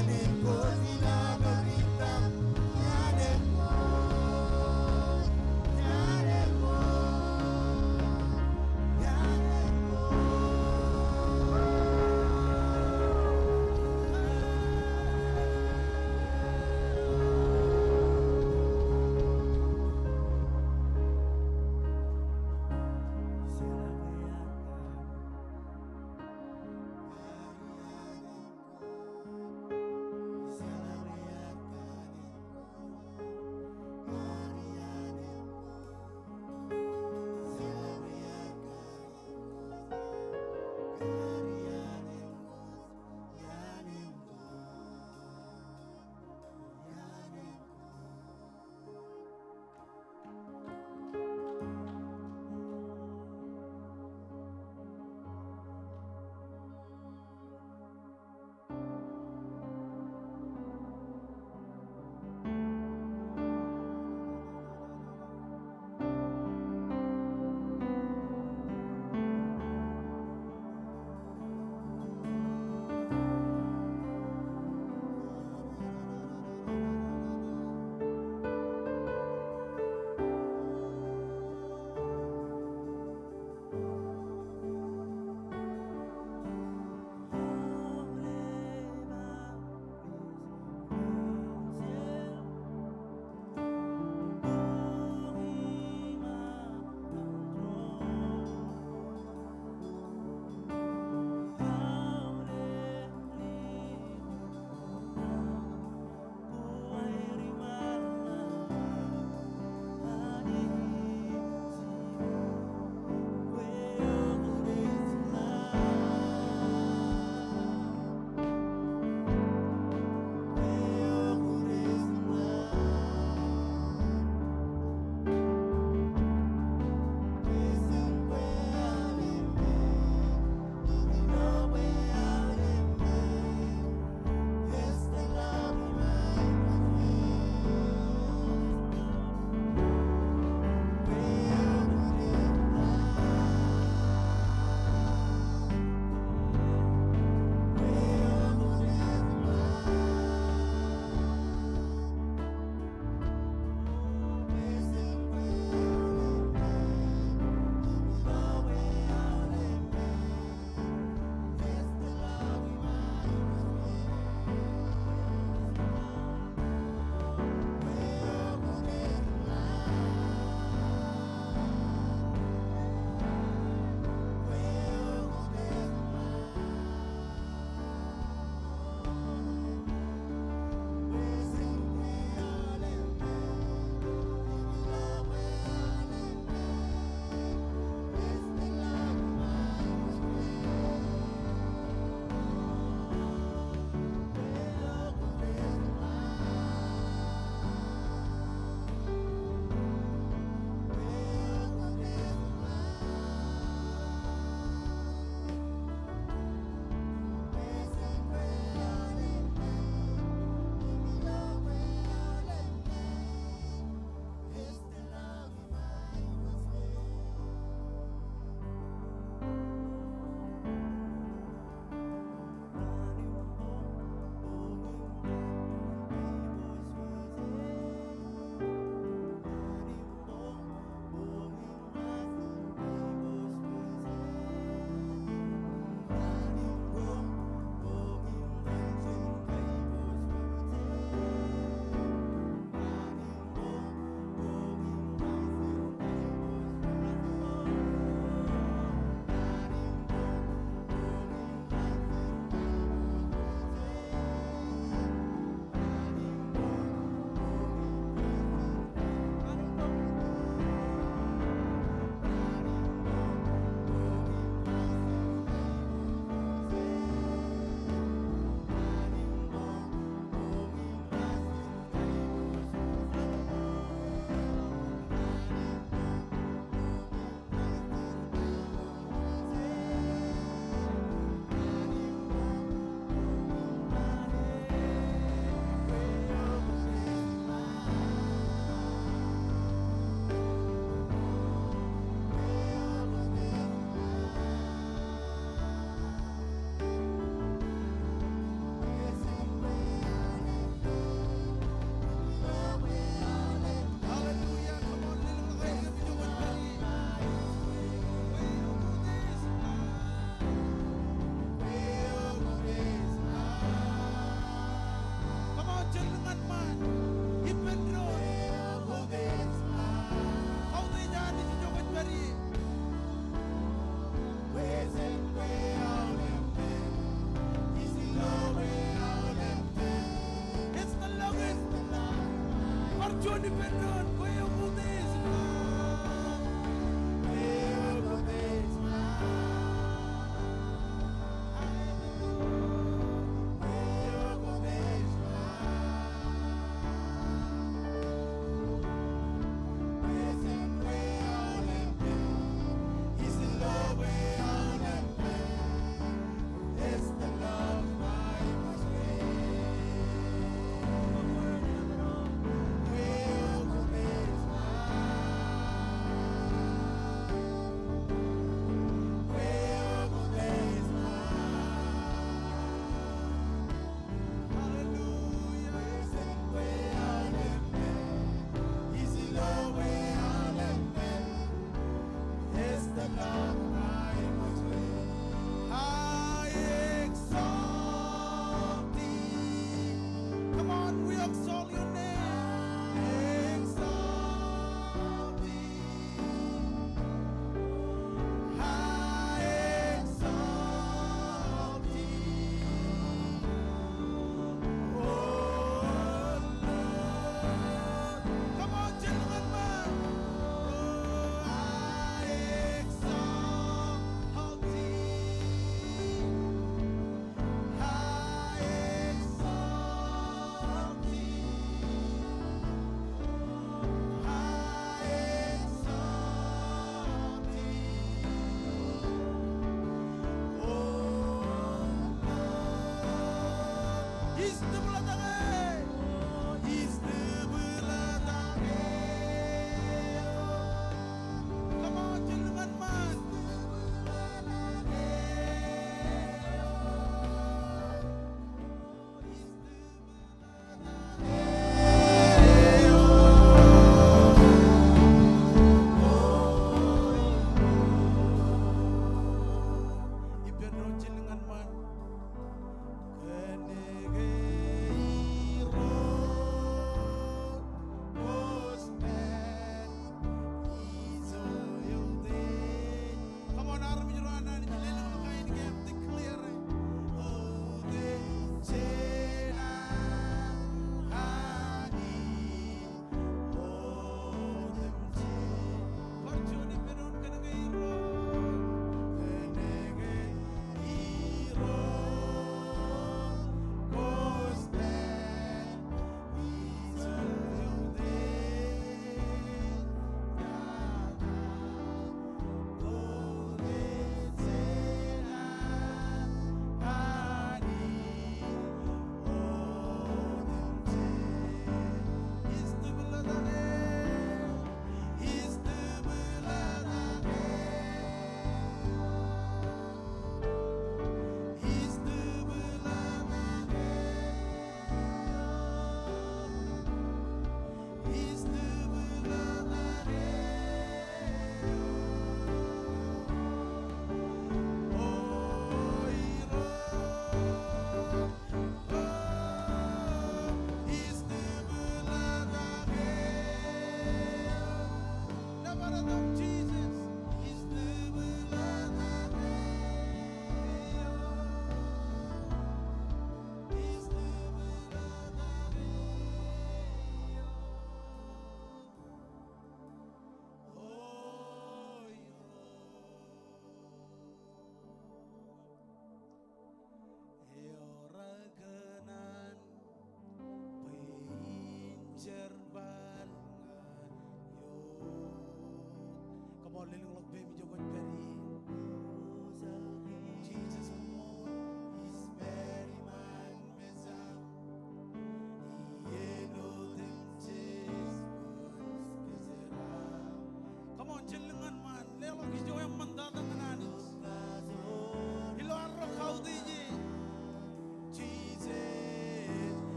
Celebrate.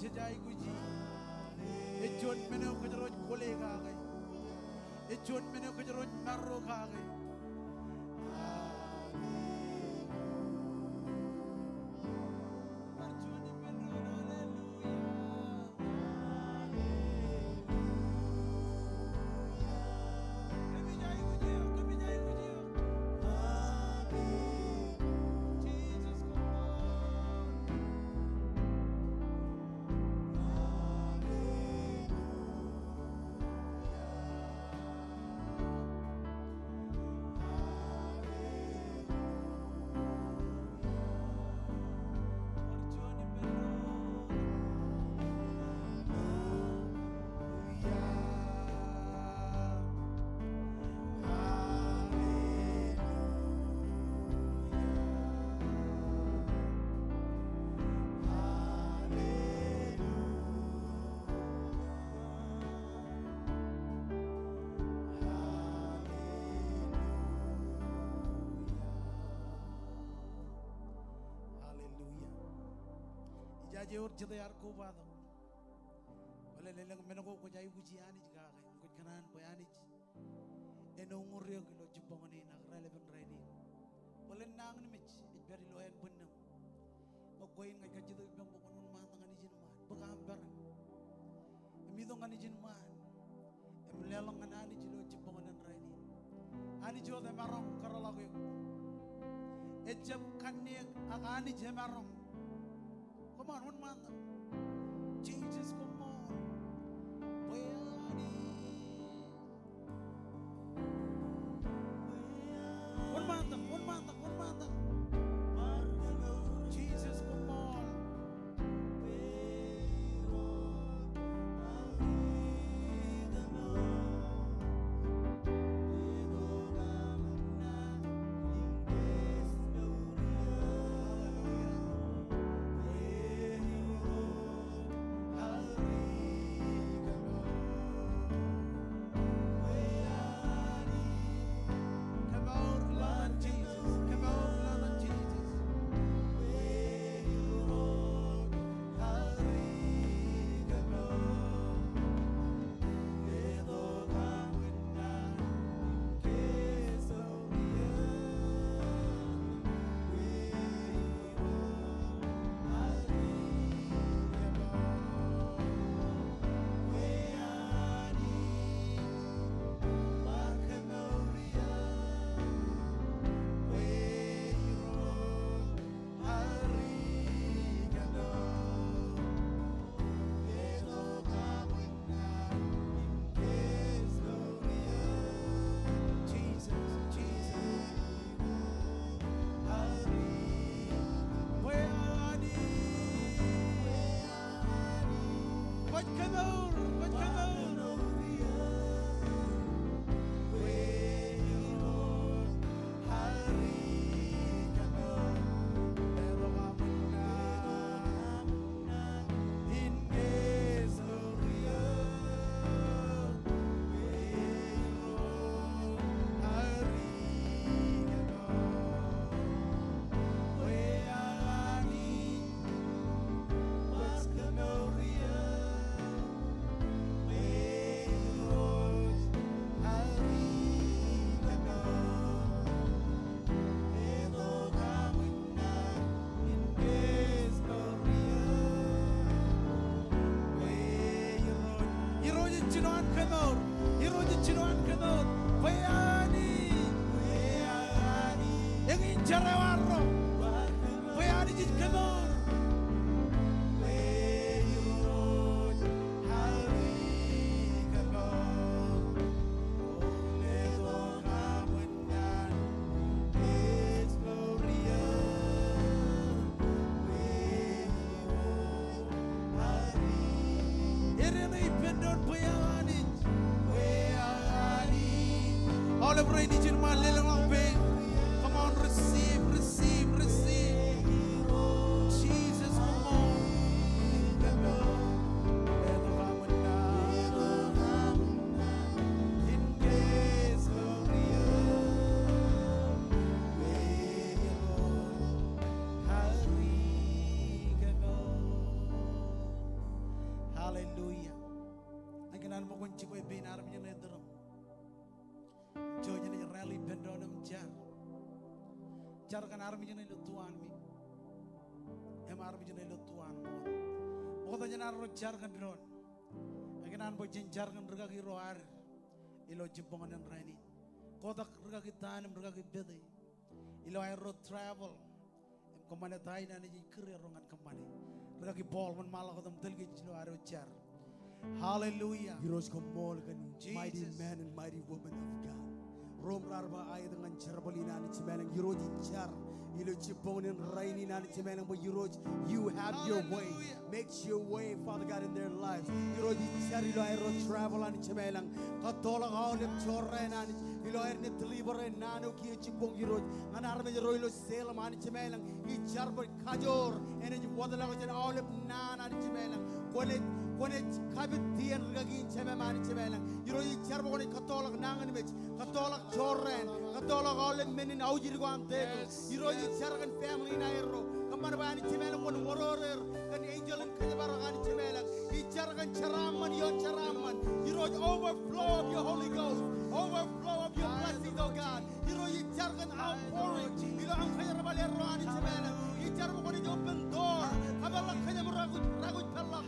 jajai guji ejon mene ko jaroj kolega gai ejon mene ko jaroj marro gai jeur jeda yar ko bado wala lelang menako ko jayu guji ani jiga ko kanan ko ani eno nguryo lo jubongani na relevant raini wala nang ni mich beri lo en bunnam ko koy ngai ka jeda bam ko non ma ngani jinman bagambar mi do ngani jinman em lelang ngani jilo jubongan raini ani jode marong karala ko ejab kanne agani je marong. Come on, one man. Jesus, come on. One man. Jesus, come on. All of rain in my little pain. Come on, receive. Jesus, come on. Hallelujah. Again, I'm going to be being out of your nether. Join in rally pendonum jar. Jargan army in the tuan me. Em army in the tuan more. Both the general jargon drone. Again, I'm going jargon rugagi roar. Ilo jibon and rainy. Kodak rugagi tan and rugagi bedi. Ilo I road travel. Command a and career wrong and company. Rugagi ball when Malacom Tilgich no arrow jar. Hallelujah. Heroes come mighty man and mighty woman of God. Rom Rarba ay dengan Cherbolina and Chimelang, Euroji Char, Iluchipon and Rainy and Chimelang, but you have your way. Makes your way, Father God, in their lives. Euroji Charilo Aero travel and Chimelang, Katola Olive Choran and Iloerne Deliver and Nano Kichipong Euroj, and Army Royal Salem and Chimelang, each Charber Kajor, and Wadalang and Olive Nan and Chimelang. When it kabit dian ragin cheme mani chemela yiro yi charbo ni katolak nangan mech katolak chorren katolak all men aujir go am te yiro yi chargan family na ero kamar bani chemela kon wororer kan angel and kajabaragan chemela yi chargan charaman yon charaman yiro overflow of your holy ghost, overflow of your blessings, oh God. Yiro yi chargan outpouring yiro ang kajabal ero ani chemela yi charbo kon open door kabala kajabaragut ragut pella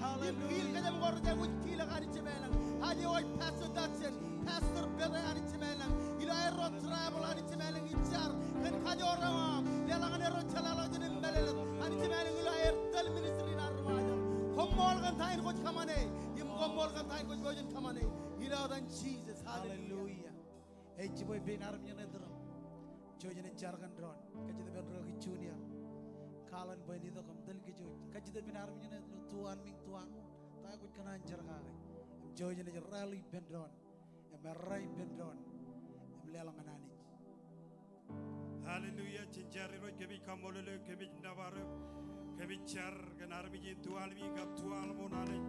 Pastor Dutton, Pastor Billy and Chimelang, Ilo travel and Chimelang in Char, and Kajorama, Yalanero Chalala and Melon, and Chimelang Ilo ministry in Armada. Come Morgan time with Kamane, you come Morgan time with Virgin Kamane, Ilo than Jesus. Hallelujah. Hey, Chiboy Ben Armian Jojan and Jargon Dron, Kaji the Bedrock Junior, Kalan Boynido, Delgiju, Kaji the Ben Armian, Tuan Ming Tuan, Tagut Kanan Jargari. Join the rally bendron, and Marai bendron, and Lelanganani. Hallelujah, Chinjariro, Kemi Kamolo, Kemi Navarro, Kemi Char, and Army to Almi, Gap to Almonani,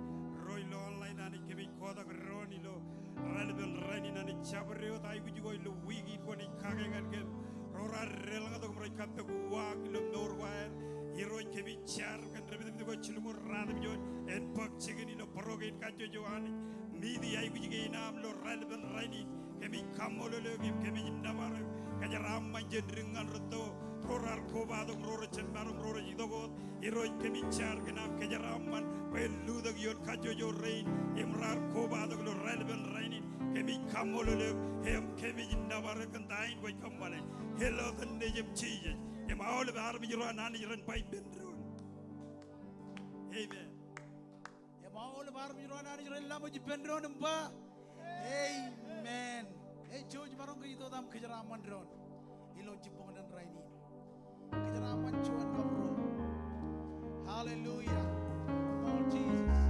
Royal Online, and Kemi Kodak Ronilo, Relevant Renin and Chabrio, I would go to Wigi when he came again, Rora Relango, Ricata, Wag, Norwire, Hero Kemi Char, and the Chilumur Ranjo, and Puck Chicken in a Progate Kajoani. Midi ay kuji nam lo relevant raini kemi kamolo lo kemi navar kajaram manjen ringan roto rorar kobado roro chenbaro roro jidogo hero kemi char kenam kajaram man pelu do yon kajo yo rain imrar kobado lo relevant raini kemi kamolo lo hem kemi navar kantain boy kamale hello the name Jesus em all the army ran an ran by bendron amen. Amen. Hey, George Marong ito dam kajaraman ron. Ilo jipong dan raini. Kajaraman chuan kabro. Hallelujah. Oh Jesus.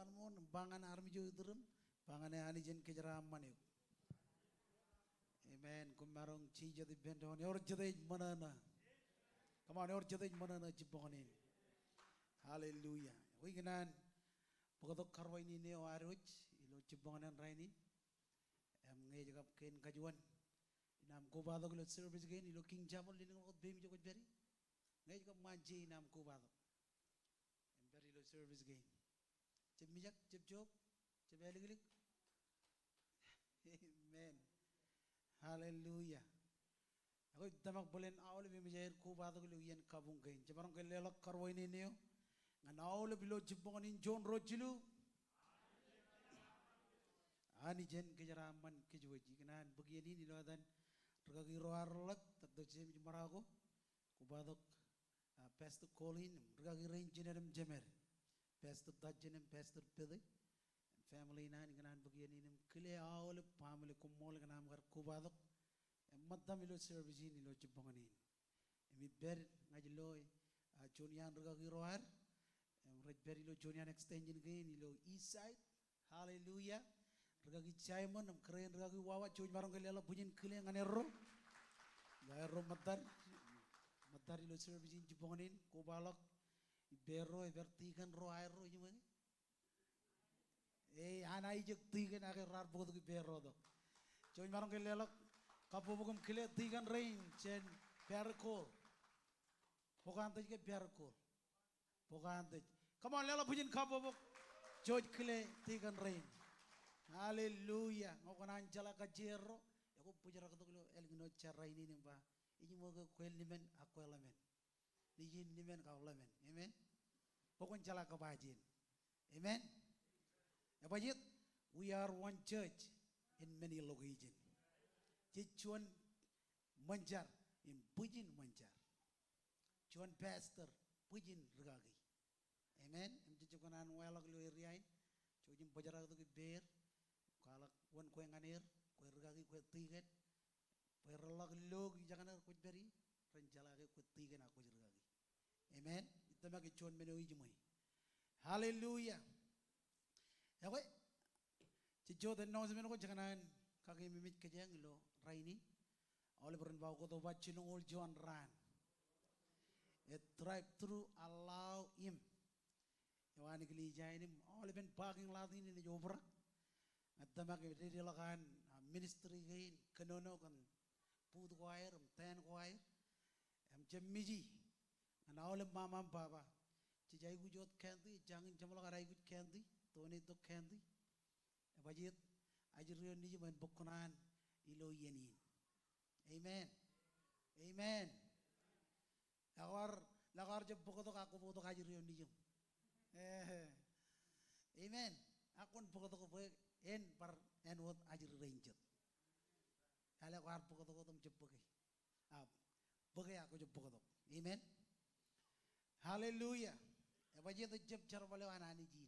tuan mon bangan armi jo idrum bangane ani jen kejara mane amen kumarong chi jadi bendon yor jadi manana come on yor jadi manana jibonin hallelujah we ganan pagod karwai ni ne waruj ilo jibonan raini am ngai jagap ken kajuan nam ko bado lo service gain ilo king jamol ni ngot bem jo beri ngai jagap manji nam ko bado em beri lo service gain jeb mijak jeb job jeb eligilik amen hallelujah ako damak bolen awle mi jair ko bado lo yen kabung gain jabarong ke lelok karwai ni neo ngan awle bilo jibong ni jon rojilu ani jen kejara man kejuji kanan begini ni lodan regagi roarlak taddo jem marago ko bado pastor colin regagi rangenerem jemer pastor dajenem pastor pede family nan kanan begini nim kile awle family ko mol kanam gar ko bado madam ilo service ni lo jibong ni mi ber ngaji loy jonian regagi roar red beri lo jonian extension gain ilo east side hallelujah regagi chaimon am keren regagi wawa joj marong kelela bunyin kile ngane ro gairo matar ilo service in jibonin ko balok ibero ibertigan ro airo yimang anai jek tigan ake rar bodo ki bero do joj marong kelela kapobogum kile tigan rain chen perkol pokante ke perkol pokante come on lela bunyin kapobog joj kile tigan rain hallelujah ngokonan jala ka jero yako pujara ko lo elgino charai ni nimba ini mo ko kwel nimen akwelamen ni yin nimen ka ulamen amen pokon jala ka bajin amen ya bajit we are one church in many locations jichuan manjar in pujin manjar chuan pastor pujin regagi amen em jichuanan welak lo riain chojim pujara ko ki ber kalak wan ko nganir ko regagi ko tiget ko relak log jangan ko beri ren jalage ko tigen ako regagi amen itama ke chon meno ijmoy hallelujah ya ko ci joden no se meno ko jangan kage mimit ke jang lo raini ole berin baw ko to bacci no ol jon ran a drive through allow him yawani kli jainim ole ben parking lot ini ni jobra atama ke dedi lakan ministry gain kanono kan pud choir ten choir am jemmiji ana ole mama baba ci jay gu jot kandi jang jamala garay gu kandi toni to kandi bajit ajriyo ni man bokkunan ilo yenin amen amen lagar je bokko to aku boto ajriyo ni jum amen akon bokko to ko en par en wot ajir ranget ala war bokko to tom jebbe bege aku jebbe to amen hallelujah e baje to jeb jar bale wanani jin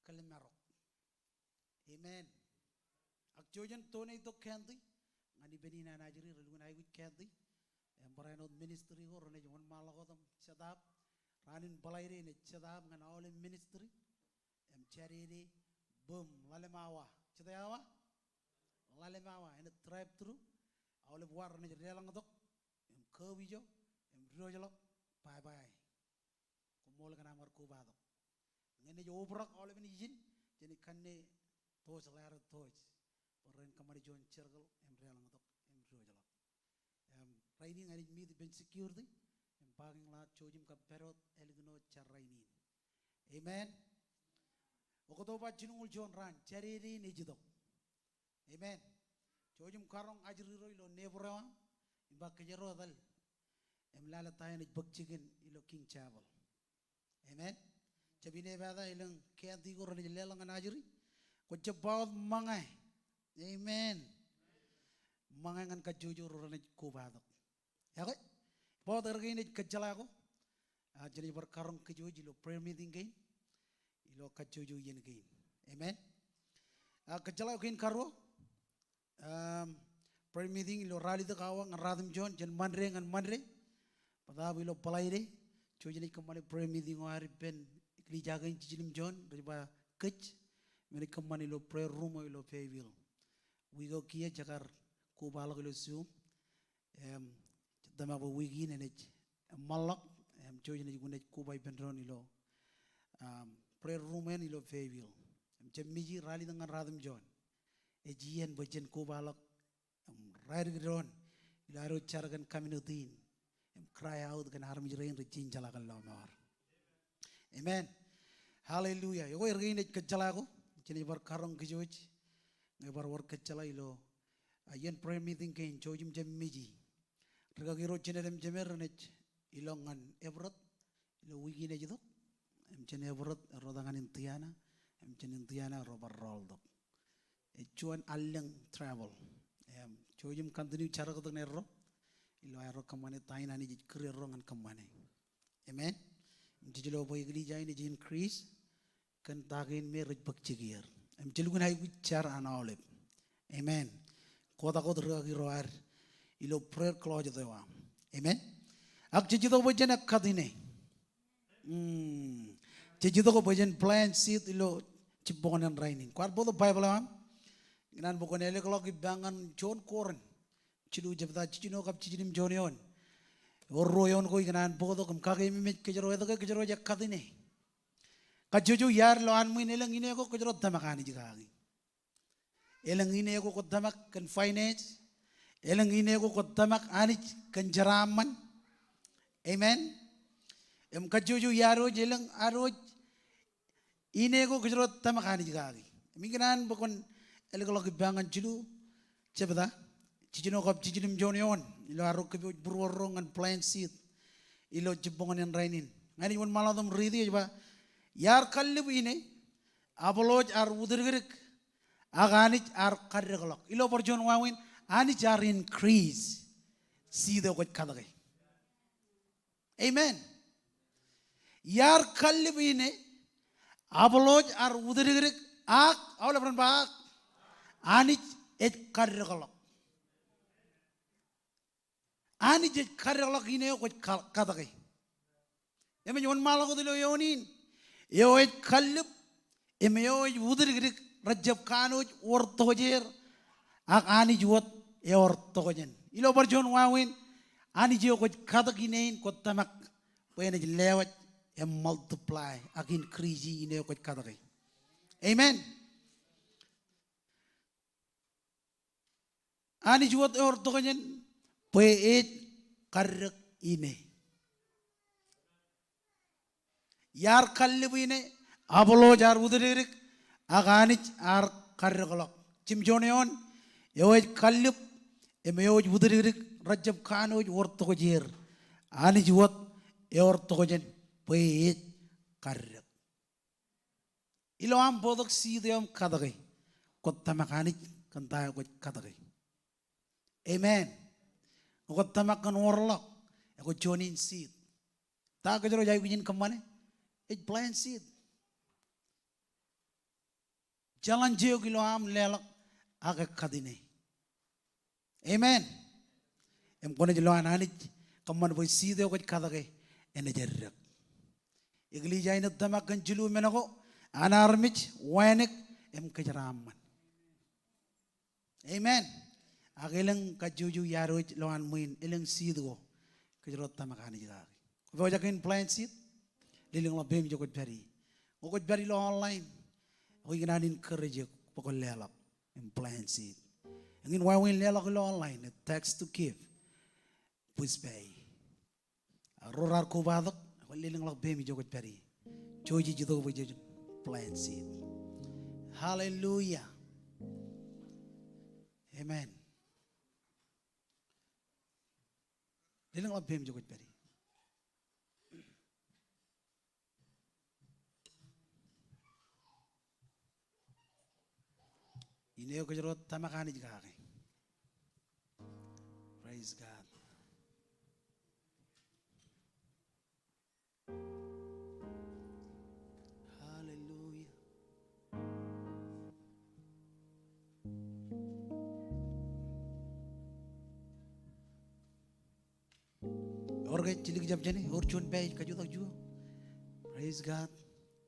kalmaro amen ak jojen tone to kandi ngani benina najiri relun ay wit kandi em barano ministry go rone jon malago tom sadap ranin balaire ne sadap ngana ole ministry em chariri boom lalemawa chitayawa lalemawa en drive through awle war ne relang dok em kawijo em rojalo bye bye ko mol kana mar ko bado ngene jo obrak awle ben yin jeni kanne tos lar tos porren kamari jon cergal em relang dok em rojalo em raini ngari mi ben security em parking lot chojim ka perot elgno charraini amen okoto ba jinungul jon ran chariri ni jidok amen chojum karong ajri roy lo nebrewa imba kejero dal em lala tayani bakchigen ilo king chabal amen chabine bada ilang kenti ko ron lelang ajri ko jabawt mangai amen mangai ngan kajuju ron ko badok yako bod ergini kejala ko ajri bar karong kejuji lo prayer meeting gain ilo kajuju yen gain amen kejala gain karo prayer meeting ilo rally the kawang radum jon jen manre ngan manre pada bilo palaire chojini kamane prayer meeting wari ben ikli jagain cijilim John riba kech meni kamani lo prayer room ilo payville we go kia jakar ku balak ilo zoom dama ba wigi nenech malak joy ne gunet ku bay bendron ilo prayer room en ilo payville miji rally dengan radam John ejian bajen ku balak rally gron ilaro chargan community cry out kan harum jirain recin jalakan lomar amen hallelujah yo ergain kejalago jeni bar karong kejoj ngebar war kejala ilo ayen prayer meeting kain jojim jam miji rega giro jenerem jemer nech ilongan ebrot ilo wigi ne jidok jen ebrot rodangan intiana jen intiana robar roldok echuan alleng travel jojim continue cara ko nerro ilo ayro kamane taina ni jikri rongan kamane amen jijilo boy gli jay ni increase kan tagin me rej bakchigir am jilgun hay guchar anawlep amen kota ko dra gi roar ilo prayer close dewa amen ak jijito bojen ak kadine jijito ko bojen plan seat ilo cibonan raining kwar bodo bible am ginan bokone ele ko gi bangan jon koren cilu jabda cicino kap cijinim jonion orroyon ko ginan bodo kam kage mi kejero edo kejero jak kadine kajuju yar lo an mu nelang ine ko kejero damakani jigagi elang ine ko damak kan finance elang ine ko damak ani kan jaraman amen kajuju yaro jelang aro ine ko kejero damakani jigagi minginan bokon ele ko bangan cilu jabda cicino kap cijinim jonion ilo aro ke burworongan plan seat ilo jebongan en rainin ngani won maladum ridi ba yar kallib ine aboloj ar udirgirik aganich ar karreglok ilo borjon wawin ani jar increase see the what kadage amen yar kallib ine aboloj ar udirgirik ak awla bran ba anich et karreglok ani je karreglok ine ko kadage emen yon malago dilo yonin yoy kallib eme yoy udirgirik rajab kanoj ortojer ak ani juot e ortojen ilo borjon wawin ani je ko kadaginen ko tamak wena lewat e multiply ak increase ine ko kadage amen ani juot e ortojen poet karrek ine yar kallib ine abolo jar udiririk aganich ar karreglok cimjoneon yoy kallib emeyoj udiririk rajab kanoj worto jer ani juot e orto jen poet karrek ilo am bodok sidem kadage kotta makani kanta ko kadage amen ko tamakan worlok ko jonin seed ta ko jero jay bijin kamane it plant seed jalan jeo kilo am lelok aga kadine amen em kono jelo anani kamman boy seed ko kadage ene jerrak igli jay na tamakan jilu menako anarmich wenek em kajaraman amen agelang kajuju yaroj loan muin elang seed go kajrot tamakani jigagi ko jakin plant seed liling lo bem jokot bari ko bari lo online o ignan encourage ko lelak in plant seed ngin wawin lelak lo online text to give please pay rorar ko badok ko liling lo bem jokot bari joji jido bo joji plant seed hallelujah amen liling lo bem jokot bari ine ko jero tamakani jigagi praise God hallelujah orge cilik jam jani orchon bay kajutak ju praise God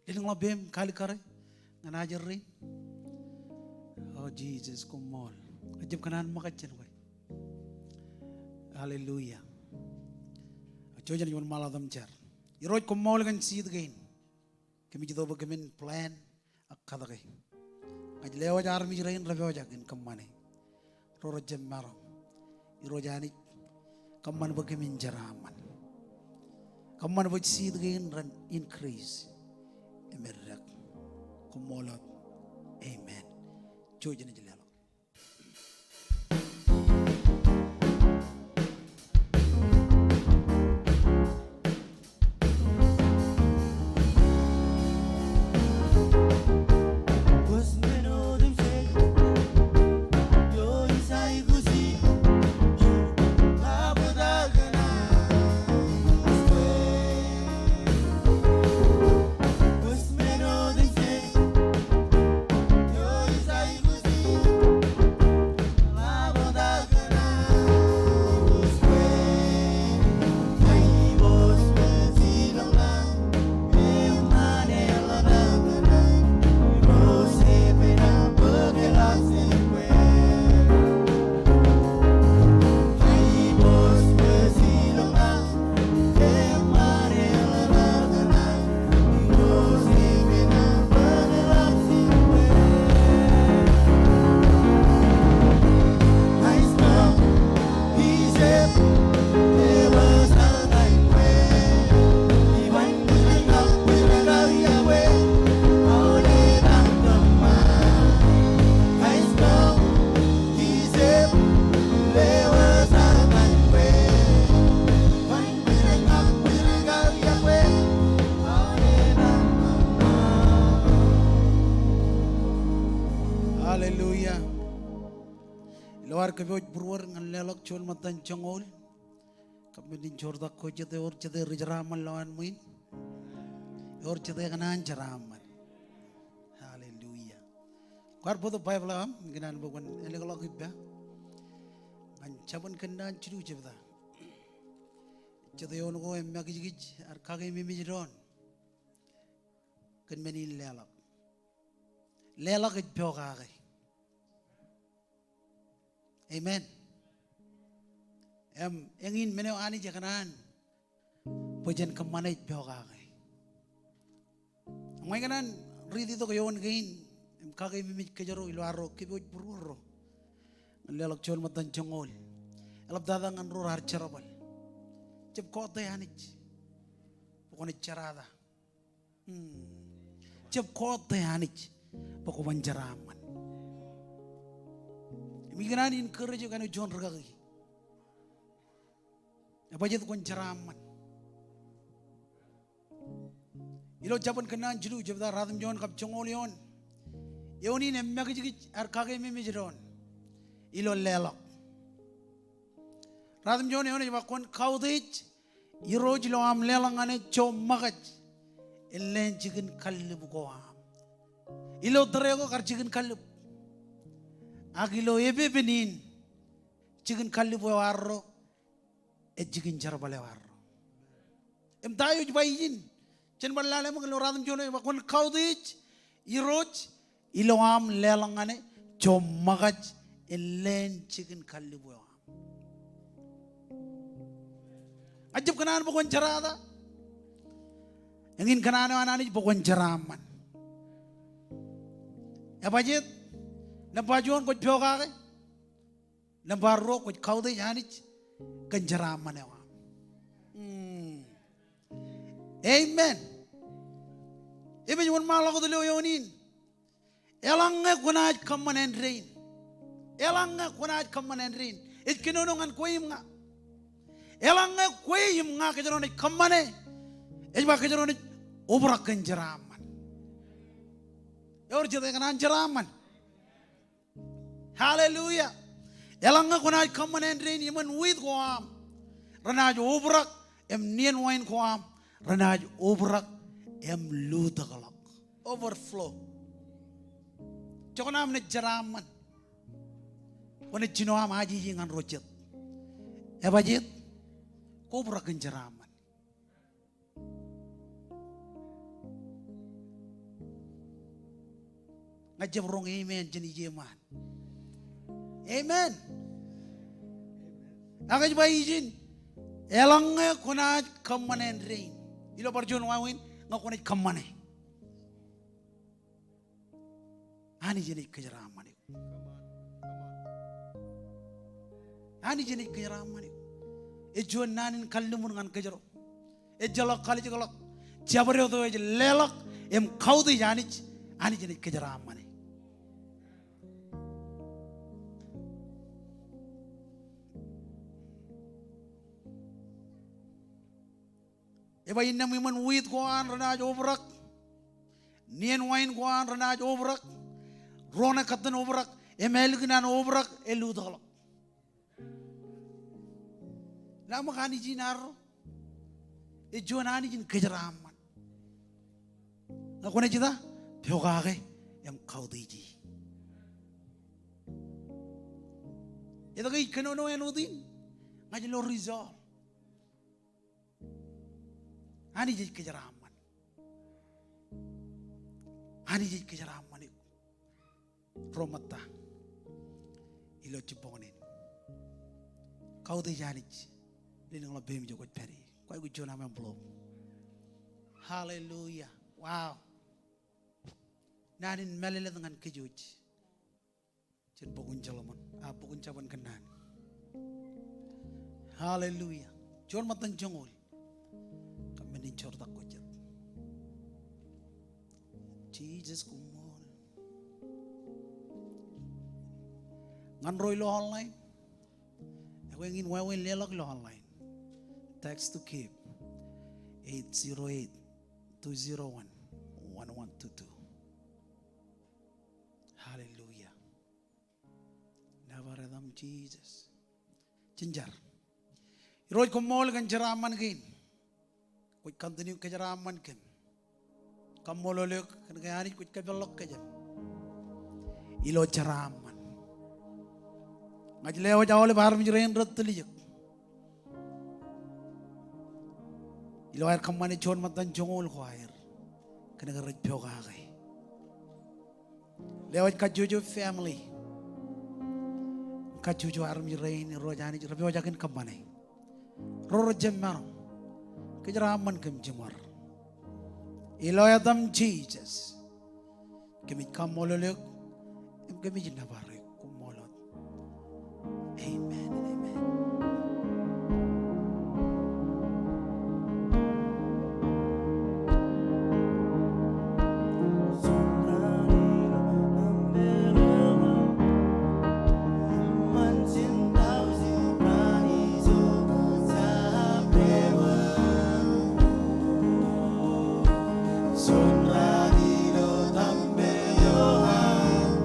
Liling labem kali kare nganajar rin. Oh Jesus kumol. Ajib kanan makacin koy. Hallelujah. Jojan yon maladam jar. Iroj kumol kan seed gain. Kami jito ba kamin plan akkada kay. Aj lewa jar mi jirain rabewa jagin kamane. Roro jam maram. Irojani kaman ba kamin jaraman. Kaman ba seed gain ran increase. Emerak kumolot. Amen. Jojan jilalo. Hallelujah. Luar keboj berwar ngan lelok chol matan changol. Kami din chorda ko jete or jete rijraman lawan muin. Or jete kanan jaraman. Hallelujah. Kar bodo Bible am ginan bukan elekolog ibba. Man caban kendan chidu jebda. Jete yon ko emma gijij ar kage mimi jiron. Ken meni lelok. Lelok ibba kage. Amen. Engin meneo ani jakanan. Pujan kemana itbioga kay. Ang kanan ridi to kayon gain. Kagay mimit kajaro iluaro kiboj bururo. Nalelak chol matan changol. Alap dadang anrur har charabal. Jab kota yanich. Pokon charada. Jab kota yanich. Pokon jaraman. Migran encourage kan John regagi. Apa jatuh kon ceraman. Ilo jaban kenan juru jabda radam John kap congolion. Yoni ne magiji arkage mimi jiron. Ilo lelok. Radam John yoni jaba kon kaudich. Iroj lo am lelangane chom magaj. Ellen chicken kalib ko am. Ilo terego kar chicken kalib. Agilo ebe benin chicken kalli bo warro e chicken jarbale warro em tayo bayin chen balale mo lo radam jono ba kon kaudich iroj ilawam lelangane chom magaj ellen chicken kalli bo am ajib kanan bo kon jarada engin kanan anani bo kon jaraman e bajet Nampajuan ko pyoga kay. Namparo ko kaude yanich kanjaraman ewa. Amen. Ibe yun malako dilo yonin. Elanga kunaj kaman and rain. Elanga kunaj kaman and rain. It kinunungan ko yung nga. Elanga ko yung nga kajaron it kamane. Ejba kajaron it ubrak kanjaraman. Yor jete kanan jaraman. Hallelujah. Elanga kunaj kaman and rain iman with koam. Ranaj ubrak em nien wine koam. Ranaj ubrak em lutagalak. Overflow. Chokonam ne jaraman. Wane chinoam haji jingan rojet. Ebajit kubrak jaraman. ngajab rong amen jeni jeman. Amen. Agaj bayijin elang kuna kamanen rain. Ilo parjon wawin ngakuna kamane. Ani jeni kejaramani. Ani jeni kejaramani. Ejuan nanin kallumun ngan kejaro. Ejalok kali jalok. Jabare oto ej lelok em kaudi janich. Ani jeni kejaramani. Eba inna miman wheat kuan ranaj overak. Nien wine kuan ranaj overak. Rona katan overak. Emelginan overak eludala. Lama kani jinaro. Ejuan ani jin kejaraman. Ngakone jita pyogage em kaudiji. Ito kay kanono enudin. Ngajin lo resolve. Ani jadi kejaraman. Ani jadi kejaraman itu. Romata. Ilo ciponin. Kau tu janich. Lino lebih menjadi peri. Kau ikut jona belum. Hallelujah. Wow. Nanin melele dengan kejuj. Jen pokun jalaman. Pokun caban kenan. Hallelujah. Jon matan jongol. Meninjor tak kujat. Jesus kumol. Ngan roy lo online. Aku ingin wawen lelak lo online. Text to keep 808-201-1122. Hallelujah. Nabaradam Jesus. Cinjar. Roy kumol kan jeraman gin. Kuit continue kejaraman kem. Kamololek kan kayani kuit kebelok kejam. Ilo jaraman. Ngajlewa jawole bahar menjerain rotelijak. Ilo air kamane jon matan jongol ko air. Kena gerej pyogagai. Lewat kajuju family. Kajuju air menjerain rojani rabi wajakin kamane. Roro jemaro. Kejaraman kem jemar. Iloyadam Jesus. Kemi kamololek. Kemi jinabare kumolot. Amen and amen. Sonradido tambe Yohan,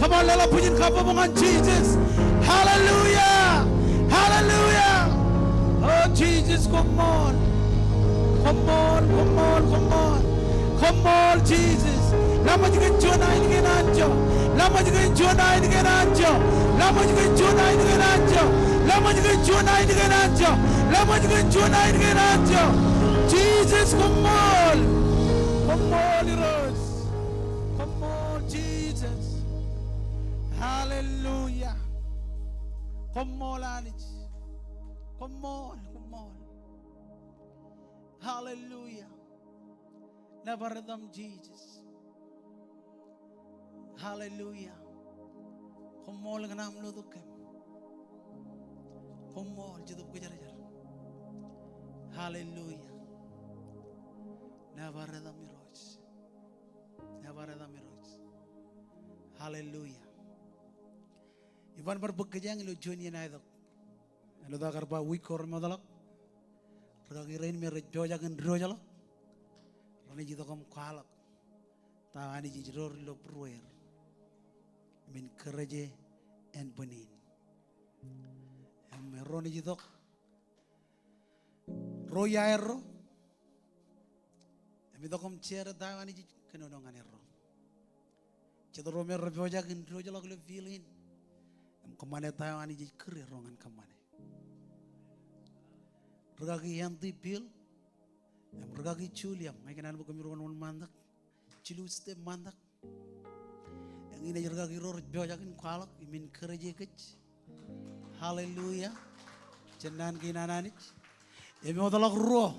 Come on, let us put in kababongan Jesus. Hallelujah. Hallelujah. Oh Jesus, come on. Come on, come on, come on. Come on, Jesus. Lama juga Jonah ini kan anjo. Lama juga Jonah ini kan anjo. Lama juga Jonah ini kan anjo. Lama juga Jonah ini kan anjo. Lama juga Jonah ini kan anjo. Jesus, come on. Come on, Rose. Come on, Jesus. Hallelujah. Come on, Anich. Come on, come on. Hallelujah. Never them, Jesus. Hallelujah. Come on, ganam lo dukem. Come on, jidup ko jara. Hallelujah. Never them mirage. Never them mirage. Hallelujah. Ivan berbekejang lo Joni na ito. Lo da karba wikor madalak. Ragirain me rejoja kan rojala. Rani jito kam kalak. Tawani jijror lo pruer. Min kereje en benin. Em roni jito. Roya erro. Em jito kam cer tawani jij kenonongan erro. Jito rome rejoja kan rojala lo feelin. Em kemana tawani jij kere rongan kemana. Regagi yanti pil. Em regagi chuliam. May kanan bukan miruan mandak. Chiluste mandak. Yang ini regagi ror jojakin kalak. Imin kerja kec. Hallelujah. Cenan kinananich. Emi odalak roh.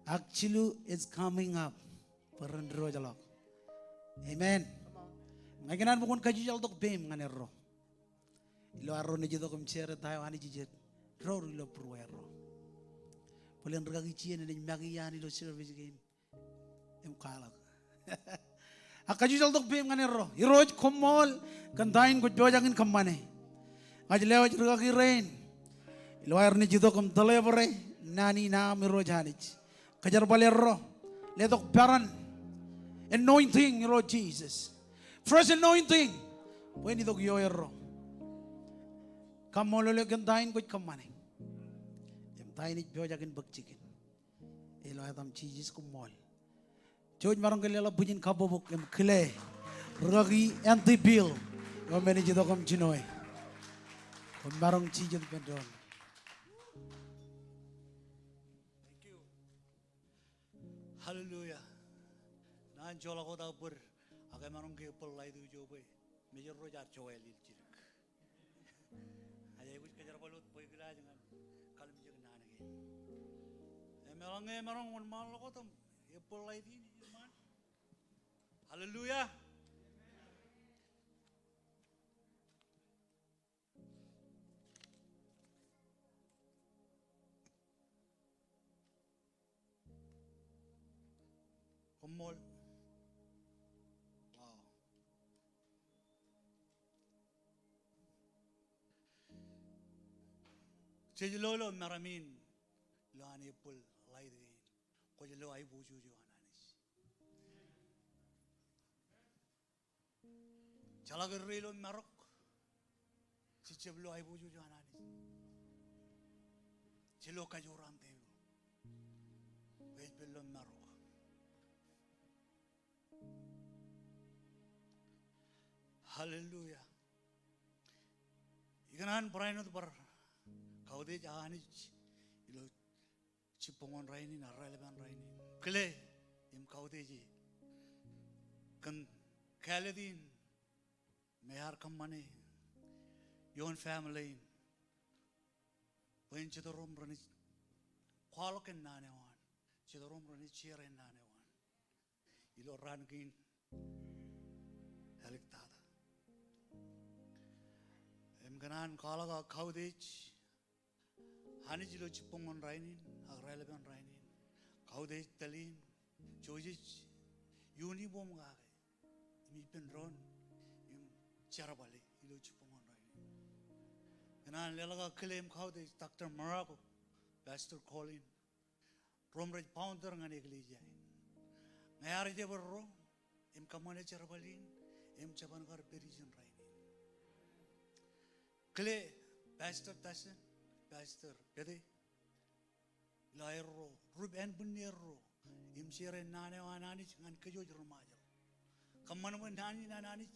Actually it's coming up. Peran roh jalak. Amen. May kanan bukan kajijal tok bem nganer roh. Ilo arro ni jito kum chere tayo ani jijet. Roh ilo pruero. Polen regagi chien ni magi yani lo service gain. Em kalak. Akajijal tok bem nganer roh. Iroj komol kantain ko jojangin kamane. Ajlewa regagi rain. Ilo ar ni jito kum delivery nani na mi rojanich. Kajar baler roh. Letok baran. Anointing Lord Jesus. Fresh anointing. When itok yoyer roh. Kamu lele kentain kuch kamane. Em tain ik biojakin bakchikin. Elo atam Jesus kumol. Joj marang kelela bujin kabobok em kle. Ragi anti bill. Yo meni jito kam chinoy. Kom marang Jesus pendon. Thank you. Hallelujah. Nan jola ko da pur. Agai marang ke pallai du jo boy. Major rojar joel ilchir. Ayah ikut kejar balut boy gila jangan kalau menjadi nana ge. Emerang un mal lo kotam. Ye polai di ni man. Hallelujah. Komol. Wow. Sejolo maramin lo ani pul lai de ko jelo ai buju jo ananis chala gerrelo marok si cheblo ai buju jo ananis chelo ka joram te wej bello marok hallelujah iganan praino par kaude jahani ilo cipongon raini na relevan raini kle im kaude ji kan kaledin mehar kamane yon family wen chidorom rani kwaloken nane wan chidorom rani chiren nane wan ilo rangin heliktada em ganan kalaga kaude Hani jilo cipongon rainin, agreleban rainin, kaude talin, jojij, yuni bom gage, imi penron, im charabale, ilo cipongon rainin. Kenan lelaga claim kaude Dr. Marago, Pastor Colin, Romraj Pounder ngane iglesia. Ngayari je berro, im kamane charabalin, em caban gar berizin raini. Kle pastor tasen pastor bede lairo ruben bunero im sire nane wanani ngan kejo remaja. Kaman wan nani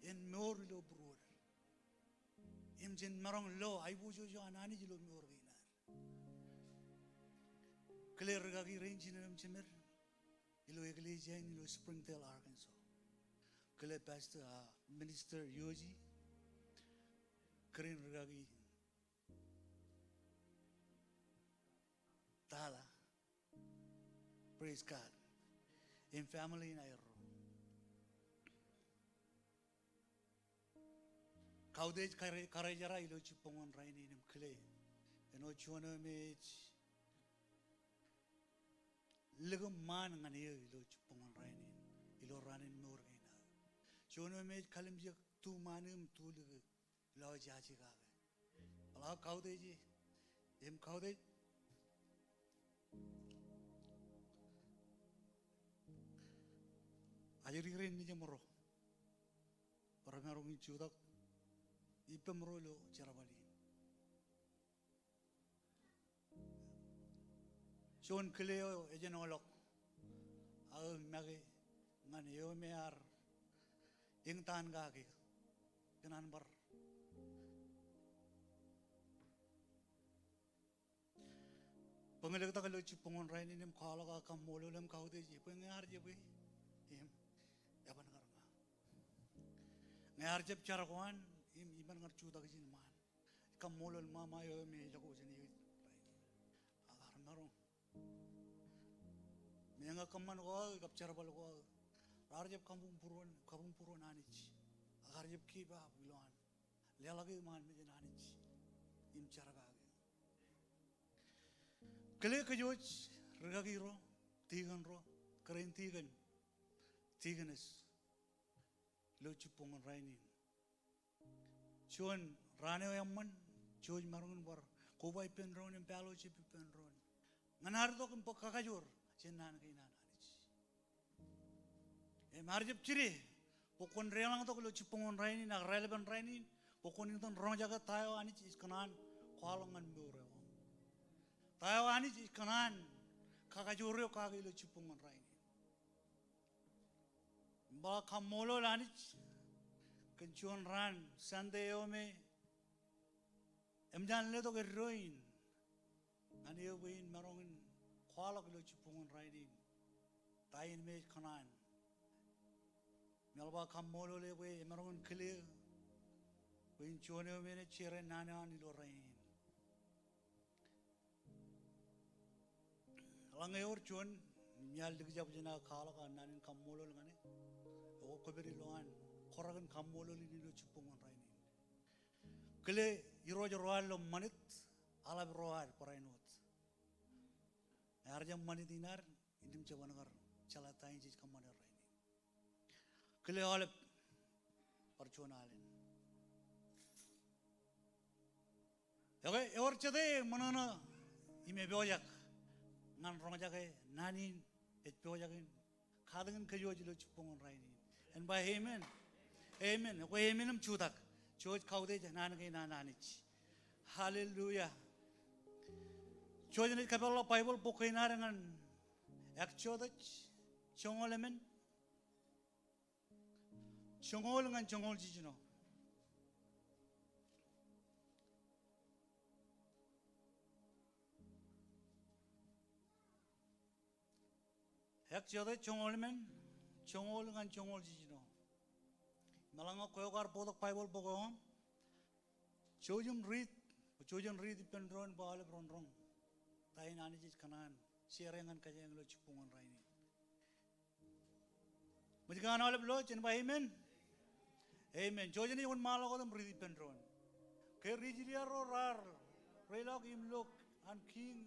en mor lo brother. Im jin marong lo ai bu jo anani lo mor ginar. Kle regagi range in chimer. Ilo iglesia in ilo Springdale, Arkansas. Kle pastor minister Yoji keren regagi tala. Praise God. In family in Aero. Kaudej karajara ilo chipongon raini nim kle. Eno chuano mech legam man ngani ilo chipongon raini ilo ranin morgina. Chuano mech kalim jak tu manum tu leg lo jaji gaga. Ala kaudeji em kaudej ajari ren ni jamoro. Paramarong chudak ipemro lo jarabali. Shon kleo ejenolok al mage ngan yo mear ing tan gage kenan bar pengeleg ta kalau cipungon rain ini khala ka kamolo lem kaude ji pengar je be em ya ban garga ngar jeb charwan im iban ngar chuda ke jin man kamolo mama yo me jago jeni rain agar marong menga kaman ko gap charbal ko rar jeb kampung puron anich agar jeb ki ba biloan le lagi man me jen anich im charga kele ke joj regagi ro tigan ro keren tiganes lo cipongon rainin chuan rane yamman joj marungun bar kobai pen ron em palo chip pen ron nganar to kem pakakajor chenan ke nan anich e marjep chiri pokon relang to lo cipongon rainin ag relevant rainin pokon inton rong jaga tayo anich iskanan kwalangan mure tayo anich iskanan kakajoryo kage lo cipongon rainin ba kamolo lanich kenchuan ran sandeo me emjan le to ke roin ani wein marongin kwalak lo cipongon rainin tayin me kanan melba kamolo le we marongin kle wein chuaneo me ne chere nana ani lo rain langai or chuan nyal dig jab jena khala ka nanin kamolo ngane o koberi loan koragan kamolo li lo cipongon rainin kle iro roal lo manit ala roal parainot arjam manit dinar indim chabanagar chala tain chis kamana rainin kle ole parchonalen yoge or chade manana ime boyak ngan rong jage nanin et boyakin kadangan kajoj lo cipongon rainin and by amen ko amenam chudak choj kaude janan ke nananich hallelujah choj ni kapelo bible bokinar ngan ekchodach chongolemen chongol ngan chongol jijino ekchodach chongolmen chongol ngan chongol jijino malanga koyokar bodok bible bogom chojum read pendron bale bronrong tain ani jis kanan siarengan kajeng lo cipungon raini mujgan olep lo chen ba amen chojani un malo kodam read pendron ke rijilia ro rar relog im lok an king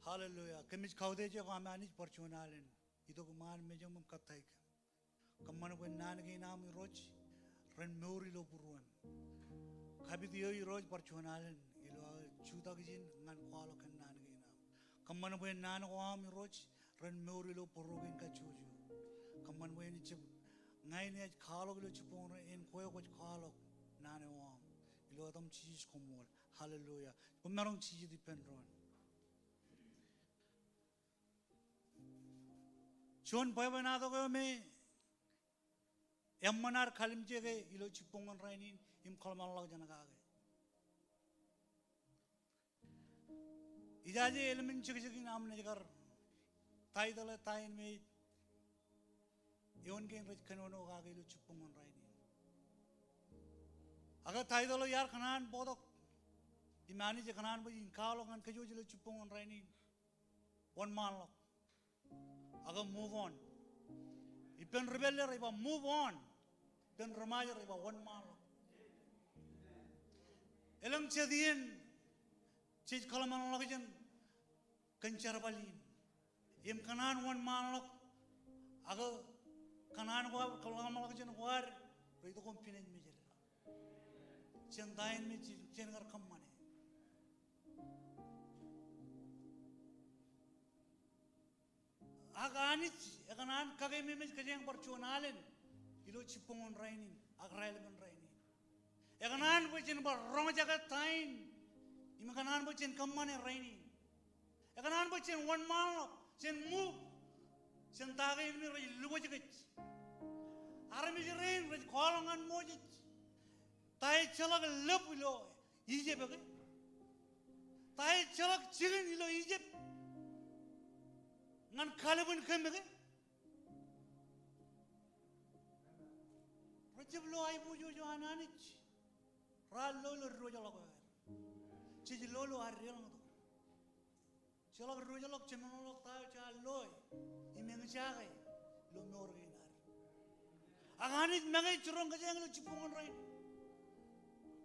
Hallelujah. Kemij kaude je kami anij percuanalin. Itu kuman meja mengkatai. Kaman gue nangi nami roj ren meuri lo buruan. Kabi dia roj percuanalin. Ilo cuta kijin ngan kualo kan nangi nam. Kaman gue nan kami roj ren meuri lo burugin kacuju. Kaman gue ni cip ngai ni khalo lo cipong en koyo ko khalo nane wam. Ilo adam cheese komol. Hallelujah. Kumarong cheese depend on. John boy banado ko me emmanar khalim jege ilo chipongan rainin im khalmal lag jana ga ijaje element chigi naam ne jagar tai dala tain me yon gen raj khanono ga ilo chipongan rainin agar tai dala yar khanan bodok imani je khanan bo in khalo ngan kajo ilo chipongan rainin one man lok aga move on. Ipen rebelde riba move on. Ipen remaja riba one man. Elang cedian cid kalaman lagi jen kencar balin. Im kanan one man lok aga kanan gua kalaman lagi jen war itu kompinen mejer. Cendain me cengar kamane. Aganit, aganan kagay mimis kajang percuanalin, ilo cipongon rainin, agrailemen rainin. Aganan bocin bar roma jagat tain, imakanan bocin kamane rainin. Aganan bocin one man, cen move, cen tagay mi ray lugo jagat. Arami rain ray kolongan mojit. Tai chalak lep ilo Egypt agay. Tai chalak chicken ilo Egypt. Ngan kalabun kembe rajab lo ay bujo jo ananich ral lo roja lo chij lo arriel ngado chalo roja lo chemano lo ta cha lo imeng chagai lo morginar aganit magai churong kajang lo chipungon rain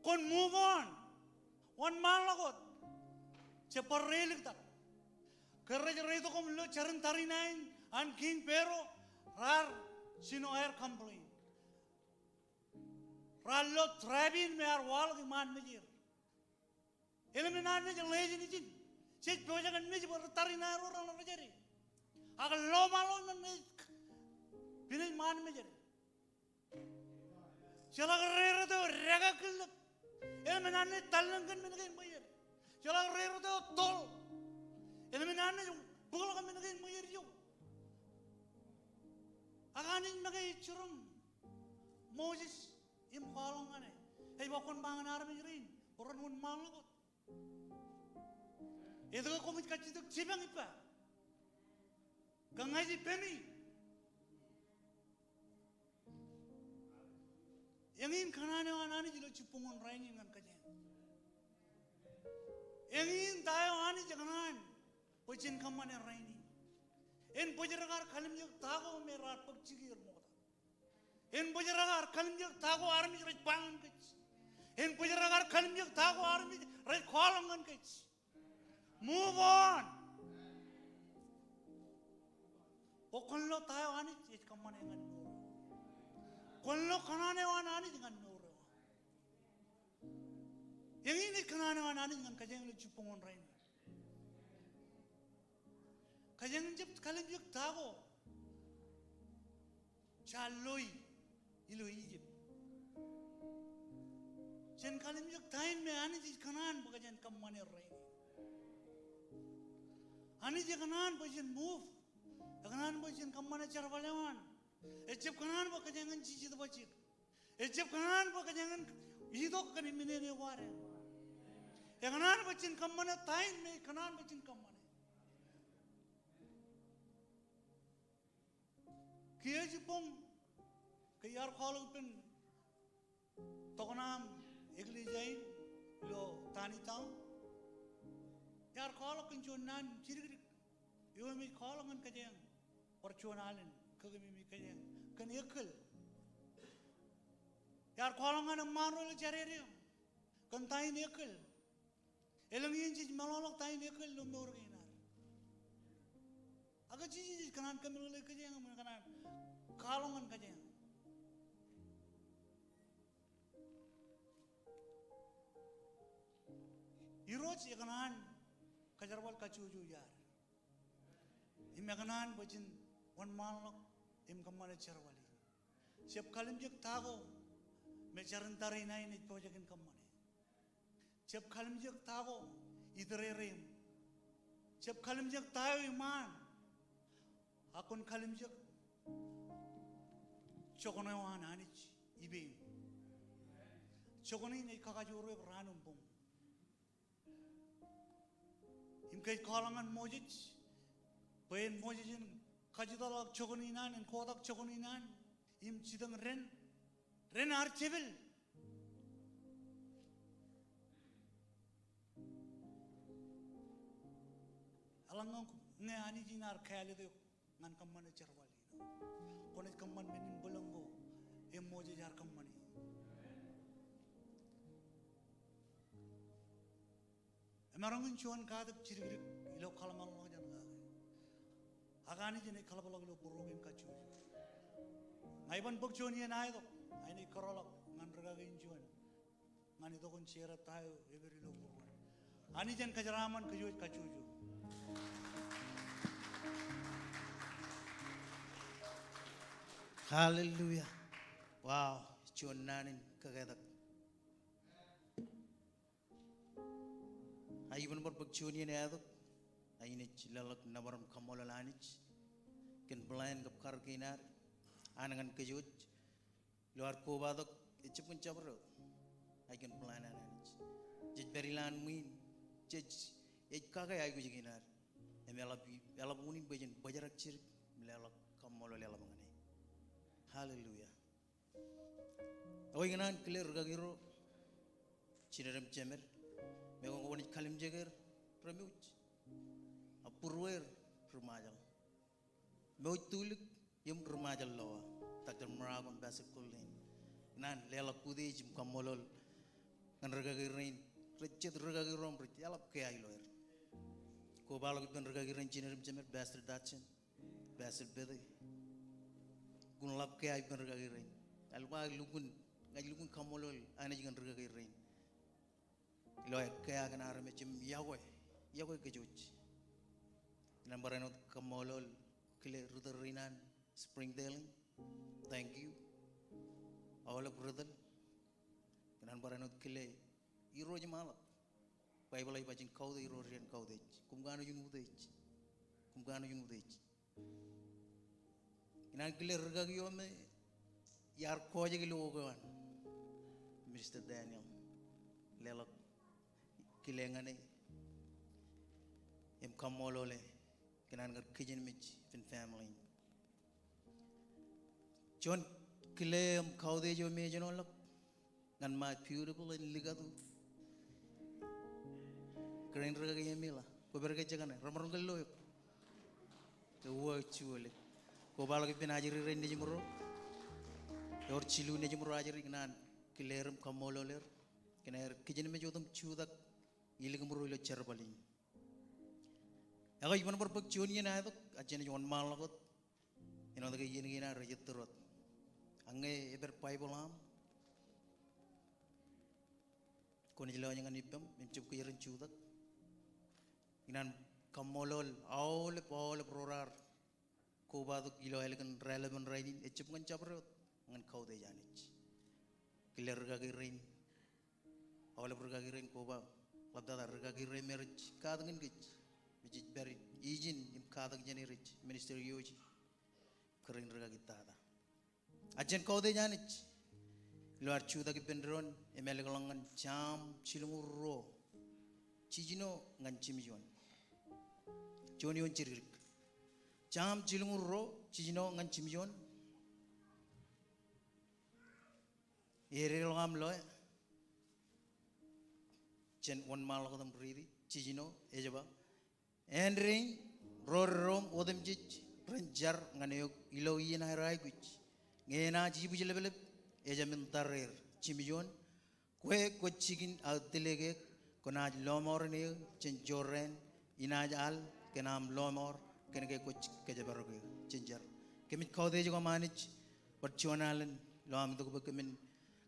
kon move on one man lagot cheparrelik tak kerja itu kom lo carin tarinain an king pero rar sino air complain rar lo trabin me ar wal ki man mejir eliminan mejir leji ni jin cek boja kan mejir bar tarina ro ran rajari agar lo malo me bini man mejir chala rere to rega kil eliminan ne talang kan menegin mejir chala rere to tol Eliminan na yung bukal kami naging mayaryo. Akanin magay churong Moses im kalong ane. Ay wakon bangan arami rin. Oran un malagot. Ito ko kumit kachitok sibang ipa. Kangay si Pemi. Yang in kanane anani jilo chipungon rainin ngan kajen. Yang in tayo ani jakanan. Pochin kamane raini. En bojaragar kalim yuk tago merar pagchigir moda. En bojaragar kalim yuk tago army raj pangan kach. En bojaragar kalim yuk tago army raj khalangan kach. Move on. O konlo tayo ani chich kamane ngan nuro. Konlo kanane wan ani ngan nuro. Yang ini kanane wan ani ngan kajeng lo chupungon raini. Kajang jep kalim yuk tago chaloi ilo Egypt chen kalim yuk tain me ani ji kanan bagajan kamane raini ani ji kanan bajan move kanan bajan kamane charwalewan ejep kanan bagajan ji ji bachik ejep kanan bagajan idok kan minene ware kanan bajan kamane tain me kanan bajan kamane Kia jipong kayar khalang pen tokonam egli jain lo tani tau yar khalang pen jonan chirigrik yo mi khalang an kajang percuanalin kagami mi kajang kan ekal yar khalang an maro le charere kan tain ekal elangin ji malolok tain ekal lo morginar Aga jiji kanan kamilole kajeng kanan kalongan kajeng. Iroj kanan kajarwal kacuju yar. Kanan bajin wan malok kamane charwali. Siap kalim jek tago mecaran tari nain it pojakin kamane. Siap kalim jek tago idrerem. Siap kalim jek tayo iman. Akon kalim jek chokono wan anich ibe. Chokono ni kakajuro ranum bung. Kay kalangan mojij bayan mojijin kajidalak chokoninan and kodak chokoninan im chidang ren archibel alangang nge ani jinar khayali de ngan kamman charwali konet kamman menin bolongo em mojij har kammani Emarangin cuan kadak ciri-ciri ilo kalamal lo jangan gak. Agani jene kalabalo ilo burungin kacu. Ngaiban buk cuan ye naik dok. Ini kerolak ngan regagin cuan. Ngan itu kon ciara tayo every lo burung. Ani jen kajaraman kajuit kacuju. Hallelujah. Wow, cuan nanin kagadak. Ayuban berbakciun ni ada, ayunya cilalak nabaram kamolalanich, ken blind gap karkinar, anangan kejut, luar kubadok, itu pun cabrot, ayun blind ananich, jadi berilan muin, jadi kagai ayu jiginar, elap unin bajan bajarak cir, melalak kamolalalam ngane, hallelujah. Awiganan clear gagiro, cidaram cemer. Memang wanita kalim jagar premiuj, apurwer remajal, mau tulik yang remajal lawa, tak termeragun basik kulin, nan lela kudi jim kamolol, ngan regagirin, recet regagirom recet, alap kaya iloer, ko balak itu regagirin cinerim cemer basir dacen, basir bede, gun lap kaya itu regagirin, alwa lugun, ngai lugun kamolol, ane jangan regagirin. Loe kaya kan arame cem Yahweh kejuj. Nambaran ut kamolol kile ruderinan Springdale. Thank you. Awal brother. Nambaran ut kile iro jemalak. Bible ay bajin kau de iro rian kau de. Kumgano yun udej. Inan kile regagyo me yar koje kilo ogawan. Mr. Daniel lelak kilengane em kamolole kenan ngar kijin mich fin family John kile em kaude jo me jonolak ngan ma beautiful and ligadu keren raga yemila ko berga jagana ramar ngallo yo to wo chuole ko balak bin ajiri rendi jimuro yor chilu ne jimuro ajiri nan kilerem kamololer kenar kijin me jodum chudak ilig muru ilo cerbali. Ako iban berbak ciunya na itu, aja ni jual mal lakot. Ino tak ini na rejit terus. Angge eber pai bolam. Koni jelo yang anipem, mencuk kuyaran cudak. Inan kamolol, awal prorar. Kuba tu ilo elegan relevant rain, ecep ngan caprot, ngan kau de janich. Kiler gagirin, awal gagirin kuba. Labda regagi remerch kadangin gich which is very easy in kadag generich minister yoji kering regagi tada ajen kau de janich luar chuda ki pendron emel galangan jam chilumuro chijino ngan chimijon jonion chirik jam chilumuro chijino ngan chimijon ere longam loe Jen one mal ko dam riri chijino ejaba enring rorom odem jij renjar ngane ilo yina rai guch ngena jibu jelebelep ejamin tarer chimijon kwe kochigin altilege konaj lomor ne chen joren inaj al kenam lomor kena ke coach kerja baru ke ginger kemit kau deh juga manage perjuangan lo am tu kemin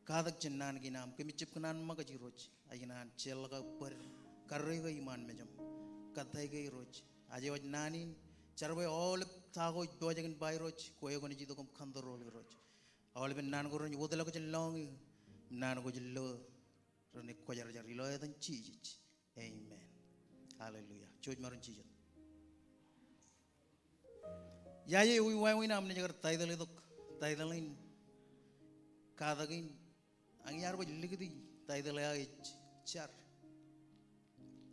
kadak jennan ginam kemit cip kenan maga jiroj ayinan cel ka per karre ka iman mejam katai ka iroj aje waj nanin carwe all tago dojagan bayroj koyo goni jido kom khandoro iroj all ben nan ko ronyi wodela ko jelong nan ko jello rone ko jar jar lo ya tan ci amen hallelujah choj maron ci yaye wi way nam ne jagar taidale dok taidalin kadagin ang yar ba ligdi taidale ay char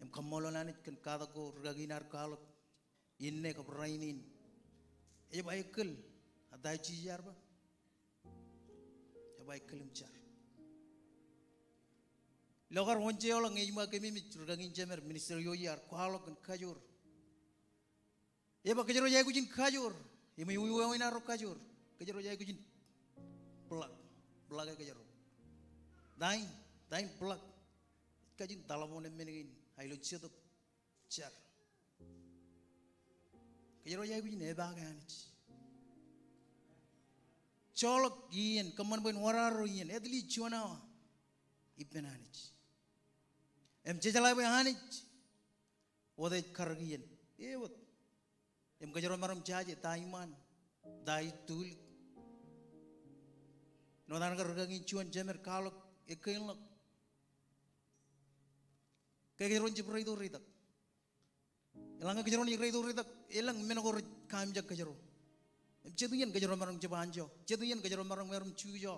em kamolo nanit kan kadago ragaginar kalok inne ka brainin e baikal aday ci yar ba e baikal char logar wonje olang ngi ma kemi mi ragagin jemer ministerio yar kalok kan kajur ba kajero jay kujin kajur e mi wi na ro kajur kajero jay kujin plak kajero dain plak kajin talamone menegin ailo cheto char kajero jay kujin e ba ganich cholok yen kaman ben wararo yen edli chona ipenanich em jejala be hanich ode kargiyen ewot em kajero maram jaje taiman dai tul no dan gargangin chuan jemer kalok ekelok kajero jibroi do ridak elang kajero ni rido ridak elang menogor kam jak kajero em cheduyen kajero maram jebanjo cheduyen kajero maram merum chujo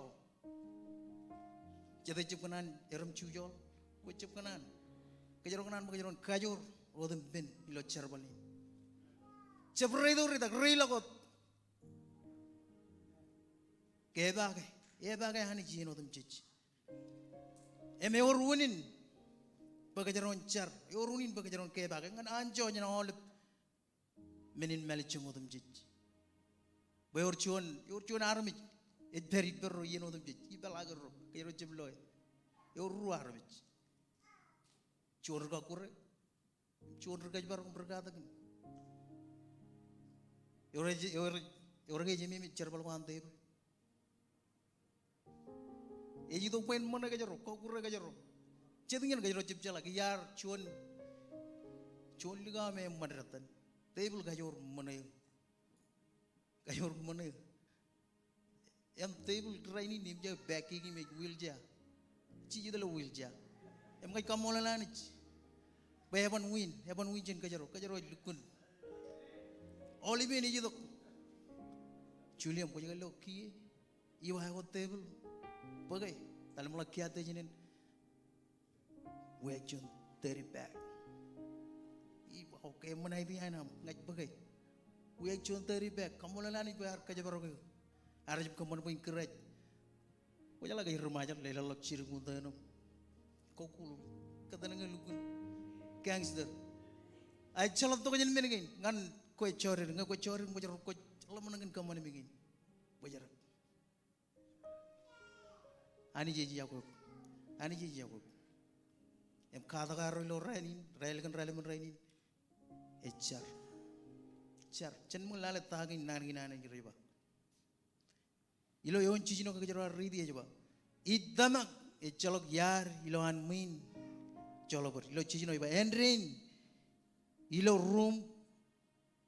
chede chipkanan erum chujo ko chipkanan kajero kajur odem ben ilo charbali Cebrei itu ritak rilagot, kebagai hani jino tum cici. Eme orunin bagajaron car, orunin bagajaron kebagai ngan anjo nyana olip menin melicung tum cici. Bayorcuan armij, beri perro yeno tum cici, ibalagarro, kero cebloy, oru armij. Curga kure, curga barang berkata kan. Orang aja mimi cerbal mantep. Eji tu poin mana kajero, kau kurang kajero. Cedingin kajero cipca lagi yar cuan liga me madratan. Table kajor mana? Em table traini nim je backing me wheel ja. Ciji tu lo wheel ja. Em kai kamola lani. Heaven win jen kajero lukun. Olive ni jidok. Julian ko jaga loki. Iwa ha table. Pagai. Dalam mula kiate jinin. We jun 30 back. Iwa okay mana ibi anam ngaj pagai. We jun 30 back. Kamu lelani bayar kerja baru ke. Araj kamu pun keraj. Ko jaga lagi remaja lela lok ciri muda no. Kokulu. Kata nengen lukun. Gangster. Ay calon tu kajian menengin ngan. Kau corin, bajar kau Allah menangin kamu ni begini, bajar. Ani jeji aku, em kata karo lo rainin, rail men, car, cenmung lale tahagin nana jeriba. Ilo yon cici no kejar ridi aja ba. Idamak, calok yar, ilo anmin, colok ilo cici no iba endrin, ilo room.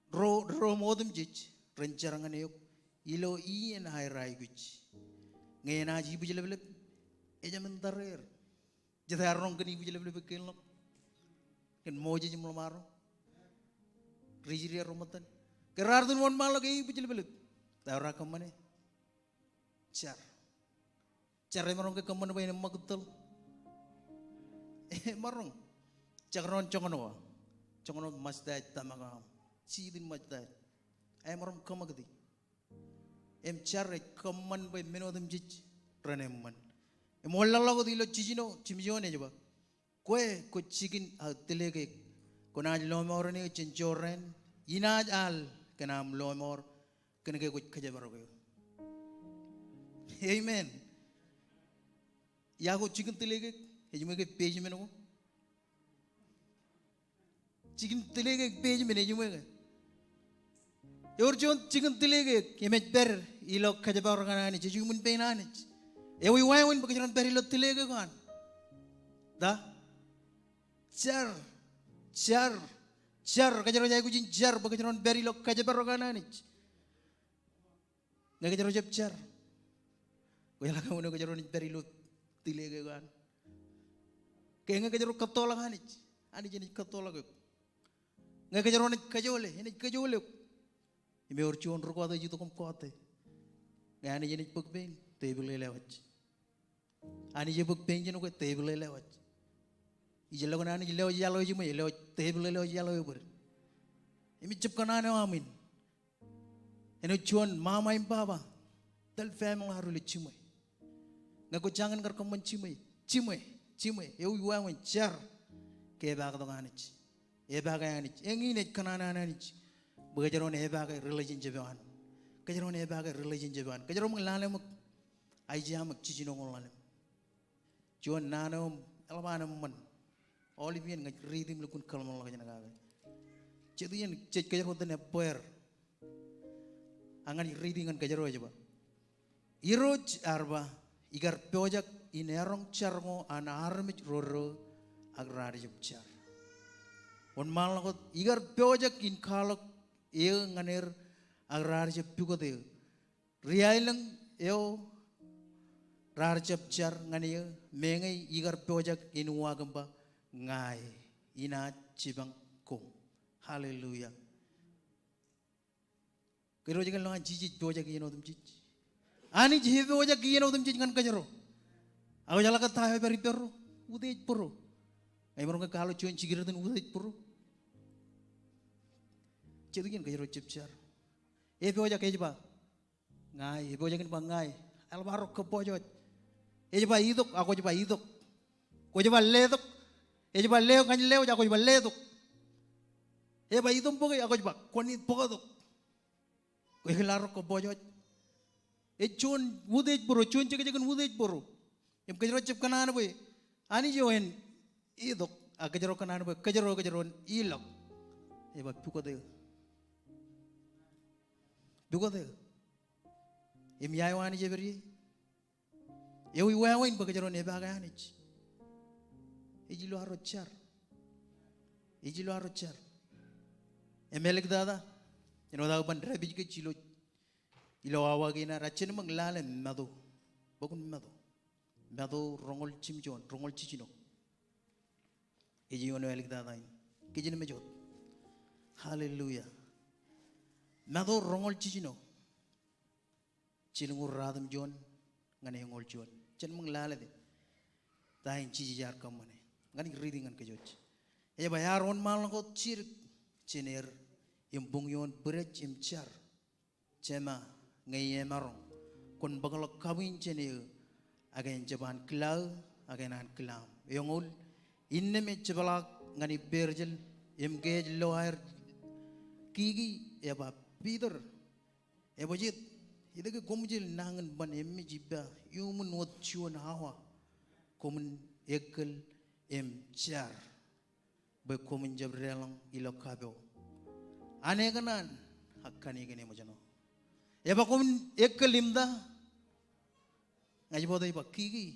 Ro modem jij rencarangan yok ilo ien hai rai guj ngena ji bujele bele eja mentarer jata arong keni bujele bele bekel ken moje jim maro rijiri romatan kerar dun won malo ke bujele bele tawra kamane car marong ke kamane bayne magtel marong cakron chongono masdai tamagam Sidin majda, maram kamagdi. Cari kaman bay menodem jij reneman. Wala lago dilo cimijone juga. Ko cikin telege, ko naj lomor ni cincoren, inaj al kenam lomor, kenege ko kerja baru. Amen. Ya ko cikin telege, hejme ke page meno. Cikin telege page meno hejme ke. Urjon chicken tilege kemet ber ilo kajabar kanani jumun penani. Ewi wawin bakajaran ber ilo tilege kan. Da jar kajaran jai kujin jar bakajaran ber ilo kajabar kanani. Nggak kajaran jab jar. Kaya kamu nak kajaran ber ilo tilege kan. Kaya nggak kajaran katolak kanani. Ani jenis katolak. Nggak kajaran kajole, ini kajole. Ime urchuan ruko ada jitu kom kote. Ani jenis pukpen table lewat. Ani je pukpen jenu ko table lewat. Ijelo kan ani jelo jalo jemu jelo table lewat jalo ber. Ime cep kanane amin. Eno chuan mama im baba. Tel family haru le chimai. Ngako jangan kar kom chimai. Eu iwan jar. Ke bag dong anich. E bag anich. Engi ne kanana anich. Bagajaron hebaga religion jaban. Kajaron hebaga religion jaban. Kajaron mengalami mak aijam mak cici nongol lalim. Juan nanam elmanam man. Olivian ngaj reading lukun kalmal lagi nagawe. Jadian cek kajaron tene poer. Angan reading an kajaron aja ba. Iroj arba igar pojak inerong charmo ana armit roro agrari jubchar. On malakot igar pojak in kalok eo nganer agrarja pugode riailang eo rarjap jar ngane mengai igar pojak inua gamba ngai ina cibang kom haleluya kero jangan lo jiji pojak ino dum jiji ani jiji pojak ino dum jiji ngan kajaro aku jala kata hai beri perro udej perro ai morong ka kalo cuan cigir dan udej perro Cedikin kajaro cipcar. Pojak ejba. Ngai, pojakin bang ngai. Albarok ke pojok. Ejba iduk, aku ejba iduk. Ko ejba leduk. Ejba leo kan leo, aku ejba leduk. Ejba idum pokai, aku ejba konit pokoduk. Ko ejlarok ke pojok. Ejun udej buru, chun cekajakan udej buru. Em kajaro cip kanan boy. Ani joen iduk, kajaro kanan boy. Kajaro ilok. Ejba pukodeu. Duga em yaiwani jeberi eu iwain bagajaron e baganich ejilo harochar emelik dada ino da ban rabi ke chilo ilo awagina rachin manglale madu bakun madu rongol chimjon rongol chichino eji ono elik dada kijin mejot hallelujah Mado rongol cicino, cilungur radam John, ngane ngol John, cen menglale de, dahin cici jar kamane, ngani reading ngan kejoj. Bayar on malang ko cir, cener, imbung yon berej imcar, cema ngaye marong, kon bagal kawin cener, agen jaban klau, agenan kelam, yongul, inne me cebalak ngani berjel, imgej loair, kigi, Peter, bajit, itu ke komujil nangan ban emmi jibba, yumun wat chuan hawa, komun ekel jar, be komun jabrelang ilok kabel, ane kanan, hakkan ini mujano, komun ekel limda, ngaji bodai kigi,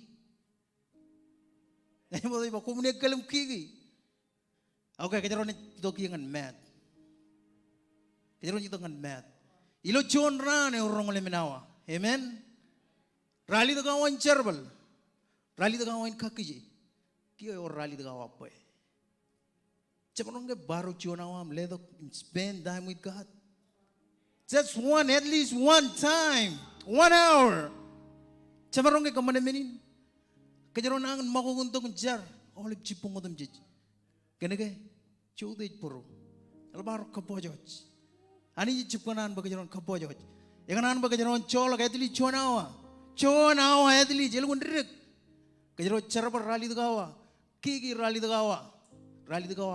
ngaji bodai komun ekel kigi, okay kejaran doki ngan mat. Kejaran itu kan mat. Ilo John rane orang oleh menawa. Amen. Rally tu kawan cerbal. Rally tu kawan kakiji. Kio orang rally tu kawan apa? Cepat ke baru John awam ledo spend time with God. Just at least one time, 1 hour. Cepat ke kemana menin? Kejaran angan mahu untuk jar. Oleh cipung odam jij. Kena ke? Cude puru. Albar kapojoj. Ani cipunan bagajaran kapojoj. Yang bagajaran colok etli chonawa etli jelun direk. Kejaran cerbar rally tu kawa. Kiki rally tu kawa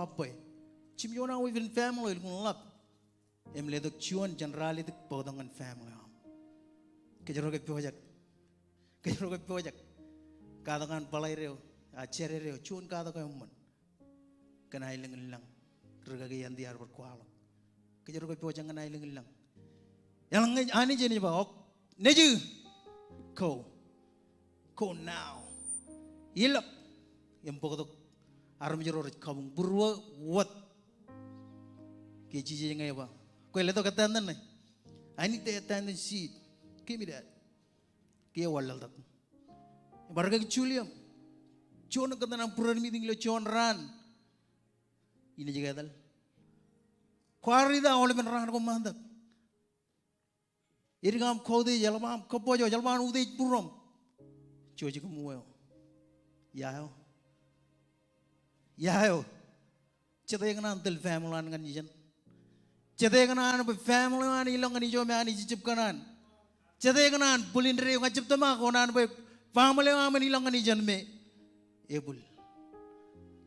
apa? Cimjona within family ilmu lap. Ledok cuan jan rally tu podangan family. Kejaran ke pojak. Katakan palai reo, acere reo, cuan katakan umman. Kena ilang. Regagi yang diar berkuala. Kejaran ke pojak kena ilang. Yang ani je ni ba. Neju. Ko now. Ilap. Yang pokok aram jero kabung burwa wat. Ke je ngai ba. Ko le to kata nan. I need to attend and see it. Give me that. Kia walal tak. Barga keculiam. Cuan kata nang puran meeting lo cuan ran. Ini juga dal. Kuari dah oleh menerang ko mandak. Iri ngam kau deh jalan kepojo jalan udai purom. Cuci kamu yo. Ya yo. Cete yang nan tel family an kan jijan. Cete yang nan family an ilang kan ijo me an ijip kanan. Cete yang nan pulindri yang ngajip tema ko nan family an ilang kan ijan me. Ebul.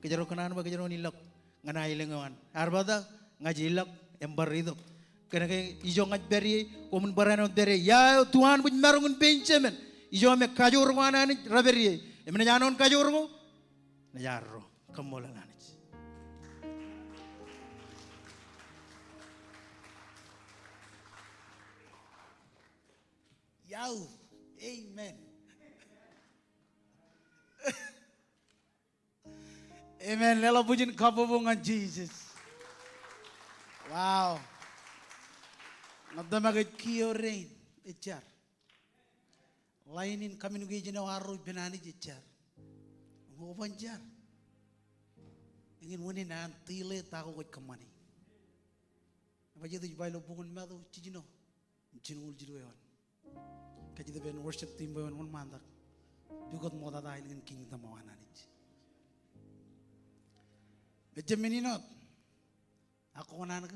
Kejaro kanan kejaro nilak. Ngana ilengan. Arbada ngajilak embar itu. Kena ke ijo ngaj beri, komun barano beri. Ya Tuhan pun marungun pencemen. Ijo me kajur mana ni raberi. Emene janon kajur ko. Najaro kamolan ani. Yau. Amen. Amen. Lela pujin kapubungan Jesus. Wow. Nadamagit kiyo rain. Ichar. Lainin kami nugi jina waru benani ichar. Nguban jar. Ingin wani na tile tako kot kamani. Apa jadi bailo bungun madu cijino. Jinul jiru yon. Kaji ben worship team ben one mandak. Bigot moda da ingin kingdom awanani. Benjamin not. Ako na ko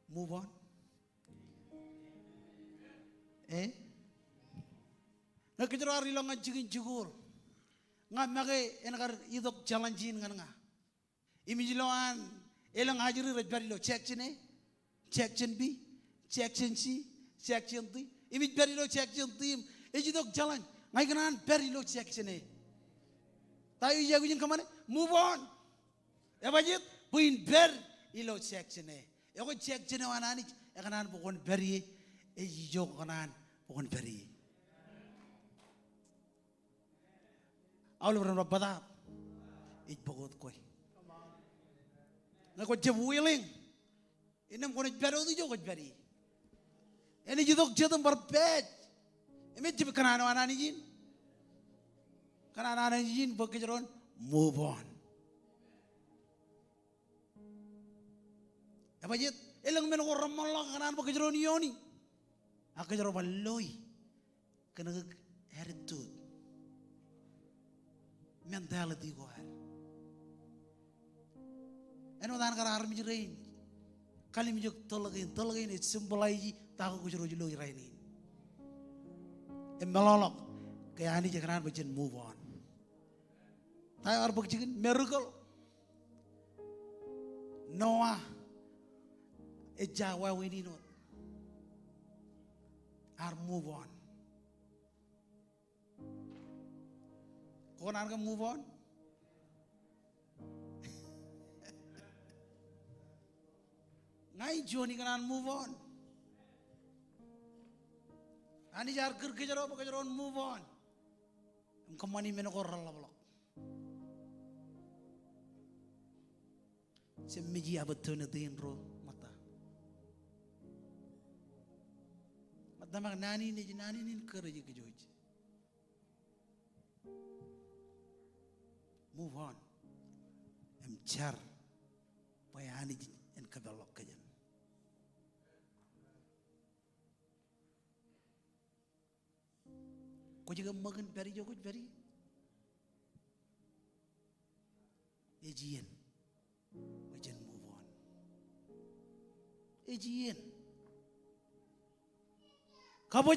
move on. Nakijaro ari lang ngajigin jigor. Nga mage enakar idok challenge nga nga. Imijiloan elang hajiri rajbari lo section A, section B, section C, section D. Imijbari lo section D. Ejidok challenge. Ngai kanan bari lo section A. Tayo jagujin kamane move on. Ebajit puin ber ilo section A. Eko section A wanani ekanan pokon beri ejijo kanan pokon beri. Awal berapa pada it pokot koi. Ngako jeb willing. Inam kono bero tu jo kot beri. Ini jidok jadam berbed. Ini jeb kanan wanani jin. Kanan wanani jin bekejaron move on. Apa jit? Elang men ko ramal lang kanan pa kajaro ni yoni. Akajaro baloy. Kana attitude. Mentality ko har. Ano dan kara har mi rain. Kali mi jok tolagin it symbolize ta ko kajaro julo rain. Emalolok kaya ani jakaran bajen move on. Tayo ar bakjigin miracle. Noah Ejawa we need not. Or move on. Kon arga move on. Ngai Johnny kanan move on. Ani jar kir kejaro pakajaron move on. Kamani menokor ralabalok. Semiji abatun atin ro. Damak nani ni kerja kejoj. Move on. Jar. Payahani en kabelok kajan. Kau juga makan beri jo kuch beri. Ejian. Wajan move on. Ejian. Kau